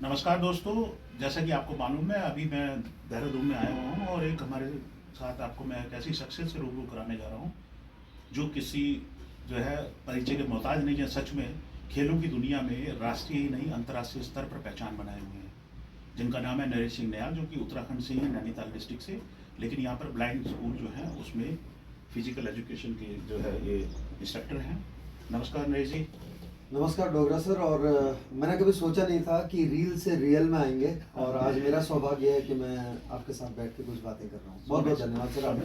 नमस्कार दोस्तों। जैसा कि आपको मालूम है, अभी मैं देहरादून में आया हुआ हूँ और एक हमारे साथ आपको मैं एक ऐसी शख्सियत से रूबरू कराने जा रहा हूँ जो किसी जो है परिचय के मोहताज नहीं है। सच में खेलों की दुनिया में राष्ट्रीय ही नहीं अंतर्राष्ट्रीय स्तर पर पहचान बनाए हुए हैं, जिनका नाम है नरेश सिंह नयाल, जो कि उत्तराखंड से ही है, नैनीताल डिस्ट्रिक्ट से। लेकिन यहाँ पर ब्लाइंड स्कूल जो है उसमें फिजिकल एजुकेशन के जो है ये इंस्ट्रक्टर हैं। नमस्कार नरेश जी। नमस्कार डोगरा सर। और मैंने कभी सोचा नहीं था कि रील से रियल में आएंगे, और आज मेरा सौभाग्य है कि मैं आपके साथ बैठ के कुछ बातें कर रहा हूँ। बहुत बहुत धन्यवाद सर आपका।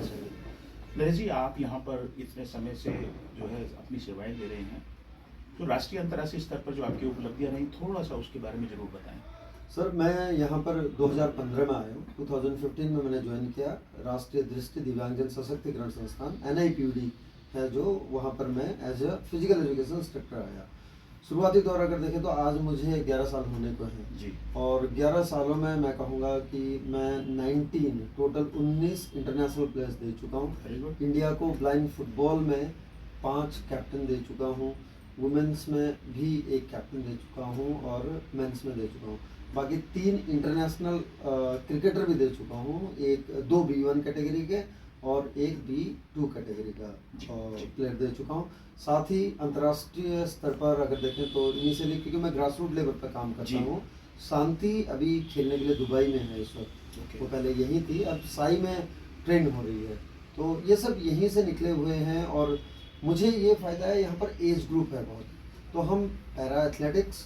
नरेश जी, आप यहाँ पर इतने समय से जो है अपनी सेवाएं दे रहे हैं, तो राष्ट्रीय अंतर्राष्ट्रीय स्तर पर जो आपकी उपलब्धियां रही, थोड़ा सा उसके बारे में जरूर बताएं। सर मैं यहाँ पर 2015 में आया हूँ। 2015 में मैंने ज्वाइन किया राष्ट्रीय दृष्टि दिव्यांगजन सशक्तिकरण संस्थान NIPD है, जो वहाँ पर मैं as a physical education instructor आया। शुरुआती दौर अगर देखें तो आज मुझे 11 साल होने को हैं जी। और 11 सालों में मैं कहूँगा कि मैं 19 इंटरनेशनल प्लेयर्स दे चुका हूँ। इंडिया को ब्लाइंड फुटबॉल में 5 कैप्टन दे चुका हूँ, वुमेन्स में भी 1 कैप्टन दे चुका हूँ और मेंस में दे चुका हूँ। बाकी 3 इंटरनेशनल क्रिकेटर भी दे चुका हूँ, 2 B1 कैटेगरी के और 1 B2 कैटेगरी का प्लेयर दे चुका हूँ। साथ ही अंतर्राष्ट्रीय स्तर पर अगर देखें तो इनिशियली, क्योंकि मैं ग्रास रूट लेवल पर काम करता हूँ, शांति अभी खेलने के लिए दुबई में है इस वक्त। वो पहले यहीं थी, अब साई में ट्रेन हो रही है। तो ये सब यहीं से निकले हुए हैं और मुझे ये फ़ायदा है, यहाँ पर एज ग्रुप है बहुत। तो हम para athletics,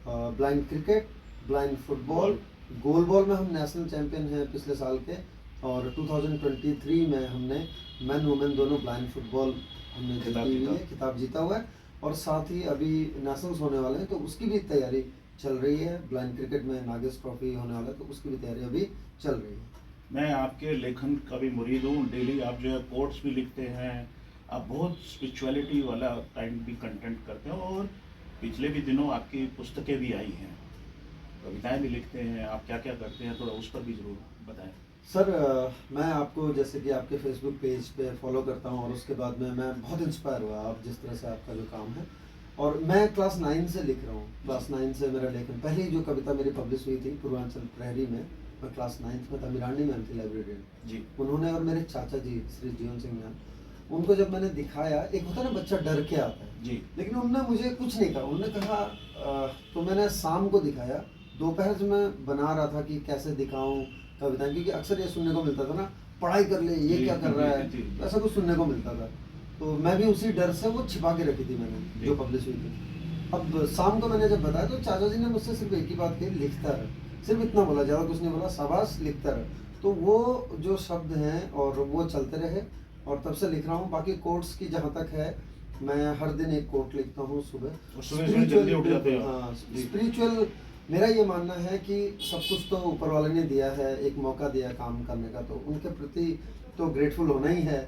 blind cricket, blind football, goal ball में हम नेशनल चैंपियन हैं पिछले साल के, और 2023 में हमने मैन वुमेन दोनों ब्लाइंड फुटबॉल हमने खिताब जीता हुआ है। और साथ ही अभी नेशनल्स होने वाले हैं तो उसकी भी तैयारी चल रही है। ब्लाइंड क्रिकेट में नागेश ट्रॉफी होने वाला है तो उसकी भी तैयारी अभी चल रही है। मैं आपके लेखन का भी मुरीद हूँ। डेली आप जो है कोट्स भी लिखते हैं, आप बहुत स्पिरिचुअलिटी वाला टाइम भी कंटेंट करते हैं, और पिछले भी दिनों आपकी पुस्तकें भी आई हैं, कविताएं भी लिखते हैं। आप क्या क्या करते हैं, थोड़ा उस पर भी जरूर बताएं। सर मैं आपको जैसे कि आपके फेसबुक पेज पे फॉलो करता हूँ और उसके बाद में मैं बहुत इंस्पायर हुआ आप जिस तरह से आपका जो काम है। और मैं क्लास 9 से लिख रहा हूँ। क्लास 9 से मेरा लेखन, पहली जो कविता मेरी पब्लिश हुई थी पूर्वांचल प्रहरी में, मैं क्लास 9 में था, मिरानी मैम थी लाइब्रेरियन जी। उन्होंने और मेरे चाचा जी श्री जीवन सिंह मैम, उनको जब मैंने दिखाया, एक होता है ना बच्चा डर के आता है जी, लेकिन उन्होंने मुझे कुछ नहीं कहा। उन्होंने कहा तो मैंने शाम को दिखाया। दोपहर से मैं बना रहा था कि कैसे दिखाऊं कविताएं, क्योंकि अक्सर ये सुनने को मिलता था ना, पढ़ाई कर ले, ये क्या कर रहा है, तो ऐसा कुछ सुनने को मिलता था। तो मैं भी उसी डर से वो छिपा के रखी थी मैंने, जो पब्लिश हुई थी। अब शाम को मैंने जब बताया तो चाचा जी ने मुझसे सिर्फ एक ही बात कही, लिखता रहे। सिर्फ इतना बोला, ज़्यादा कुछ नहीं बोला, शाबाश लिखता रहे। तो वो जो शब्द हैं और वो चलते रहे और तब से लिख रहा हूँ। बाकी कोट्स की जहाँ तक है, मैं हर दिन एक कोट लिखता हूँ सुबह। हाँ, स्पिरिचुअल मेरा ये मानना है कि सब कुछ तो ऊपर वाले ने दिया है, एक मौका दिया काम करने का, तो उनके प्रति तो ग्रेटफुल होना ही है।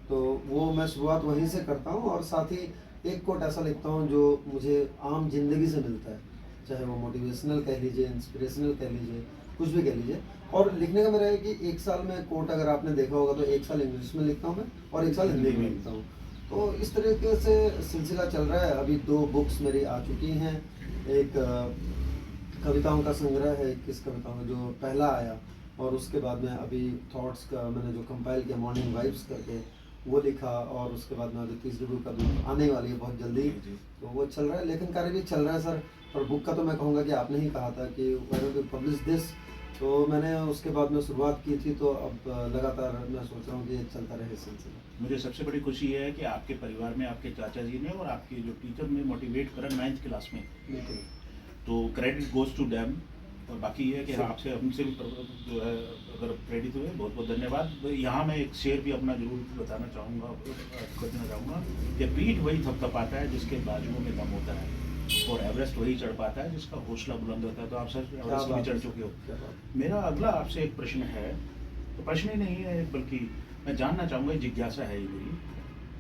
तो वो मैं शुरुआत वहीं से करता हूँ। और साथ ही एक कोट ऐसा लिखता हूँ जो मुझे आम जिंदगी से मिलता है, चाहे वो मोटिवेशनल कह लीजिए, इंस्पिरेशनल कह लीजिए, कुछ भी कह लीजिए। और लिखने का मेरा है कि एक साल में कोट अगर आपने देखा होगा तो एक साल इंग्लिश में लिखता हूँ मैं और एक साल हिंदी में लिखता हूँ। तो इस तरीके से सिलसिला चल रहा है। अभी 2 बुक्स मेरी आ चुकी हैं। एक कविताओं का संग्रह है, 21 कविताओं का, जो पहला आया, और उसके बाद में अभी थॉट्स का मैंने जो कंपाइल किया, मॉर्निंग वाइब्स करके, वो लिखा। और उसके बाद में अभी तीसरी बुक अभी आने वाली है बहुत जल्दी, तो वो चल रहा है। लेखन कार्य भी चल रहा है सर। और बुक का तो मैं कहूँगा कि आपने ही कहा था कि पब्लिश दिस, तो मैंने उसके बाद में शुरुआत की थी। तो अब लगातार मैं सोच रहा हूँ कि चलता रहे सिलसिला। मुझे सबसे बड़ी खुशी है कि आपके परिवार में आपके चाचा जी ने और आपके जो टीचर ने मोटिवेट करा 9th क्लास में। बिल्कुल, तो क्रेडिट गोज टू डैम। और बाकी ये है कि आपसे हमसे भी जो है अगर प्रेरित हुए, बहुत बहुत धन्यवाद। यहाँ मैं एक शेर भी अपना जरूर बताना चाहूँगा, करना चाहूँगा कि पीठ वही थपथपाता है जिसके बाजुओं में दम होता है, और एवरेस्ट वही चढ़ पाता है जिसका हौसला बुलंद होता है। तो आप सर एवरेस्ट भी चढ़ चुके हो। मेरा अगला आपसे एक प्रश्न है, तो प्रश्न ही नहीं है बल्कि मैं जानना चाहूँगा, जिज्ञासा है ये मेरी।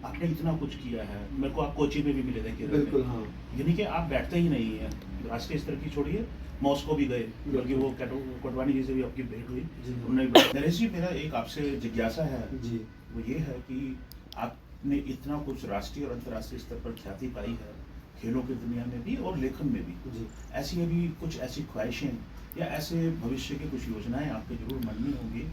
आपने इतना कुछ किया है, मेरे को आप कोची में भी मिले थे केरल बिल्कुल। में। हाँ, यानी कि आप बैठते ही नहीं हैं, राष्ट्रीय स्तर की छोड़िए, मॉस्को भी गए, बल्कि वो कोटवानी जी से भी आपकी भेंट हुई। उन्होंने नरेश जी, मेरा एक आपसे जिज्ञासा है जी, वो ये है कि आपने इतना कुछ राष्ट्रीय और अंतर्राष्ट्रीय स्तर पर ख्याति पाई है, खेलों की दुनिया में भी और लेखन में भी। जी। ऐसी अभी कुछ ऐसी ख्वाहिशें या ऐसे भविष्य की कुछ योजनाएं आपके जरूर मन में होंगी,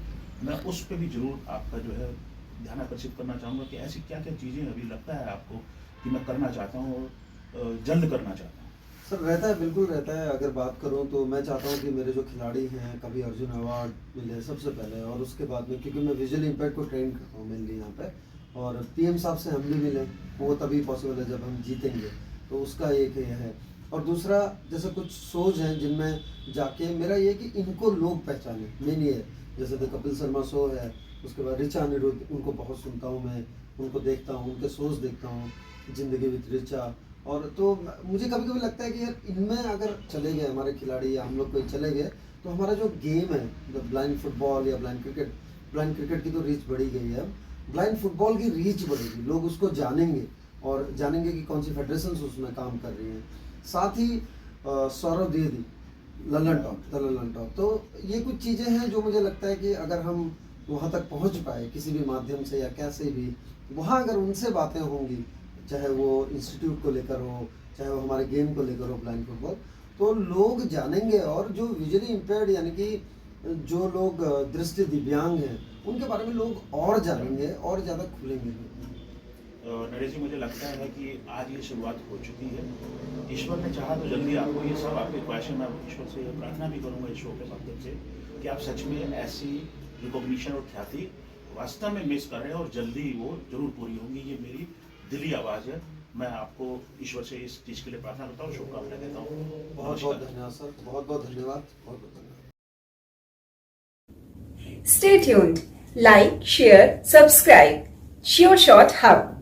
मैं उस पे भी जरूर आपका जो है ध्यान आकर्षित करना चाहूँगा कि ऐसी क्या क्या चीज़ें अभी लगता है आपको कि मैं करना चाहता हूँ और जल्द करना चाहता हूँ। सर रहता है, बिल्कुल रहता है। अगर बात करूं तो मैं चाहता हूं कि मेरे जो खिलाड़ी हैं कभी अर्जुन अवार्ड मिले सबसे पहले, और उसके बाद में क्योंकि मैं विजुअल इम्पैक्ट को ट्रेन करता हूं मेनली यहाँ पे, और पीएम साहब से हम भी मिले, वो तभी पॉसिबल है जब हम जीतेंगे, तो उसका एक ये है। और दूसरा जैसे कुछ सोच हैं जिनमें जाके मेरा ये कि इनको लोग पहचाने, मेन ये है। जैसे द कपिल शर्मा शो है, उसके बाद ऋचा अनिरुद्ध, उनको बहुत सुनता हूँ मैं, उनको देखता हूँ, उनके शोज देखता हूँ, जिंदगी विद ऋचा। और तो मुझे कभी कभी लगता है कि यार इनमें अगर चले गए हमारे खिलाड़ी या हम लोग कोई चले गए तो हमारा जो गेम है, ब्लाइंड फुटबॉल या ब्लाइंड क्रिकेट की तो रीच बढ़ी गई है, ब्लाइंड फुटबॉल की रीच बढ़ेगी, लोग उसको जानेंगे और जानेंगे कि कौन सी फेडरेशन उसमें काम कर रही हैं। साथ ही सौरभ द्विवेदी, ललन टॉप, तो ये कुछ चीज़ें हैं जो मुझे लगता है कि अगर हम वहाँ तक पहुँच पाए किसी भी माध्यम से या कैसे भी, वहाँ अगर उनसे बातें होंगी, चाहे वो इंस्टीट्यूट को लेकर हो, चाहे वो हमारे गेम को लेकर हो ब्लाइंड फुटबॉल, तो लोग जानेंगे। और जो विजुअली इम्पेयर्ड यानी कि जो लोग दृष्टि दिव्यांग हैं उनके बारे में लोग और जानेंगे और ज़्यादा खुलेंगे। नरेश जी, मुझे लगता है कि आज ये शुरुआत हो चुकी है। ईश्वर ने चाहा तो जल्दी आपको ये सब आपके ख्वाहिशें, मैं ईश्वर से प्रार्थना भी करूँगा इस शो के माध्यम से कि आप सच में ऐसी रिकॉग्निशन और ख्याति वास्तव में मिस कर रहे हैं और जल्दी वो जरूर पूरी होंगी। ये मेरी दिली आवाज़ है। मैं आपको ईश्वर से इस चीज़ के लिए प्रार्थना करता हूँ, शुभकामनाएं देता हूँ। बहुत बहुत धन्यवाद सर, बहुत बहुत धन्यवाद, बहुत बहुत धन्यवाद। Stay tuned. Like, share, subscribe. Sure Shot Hub.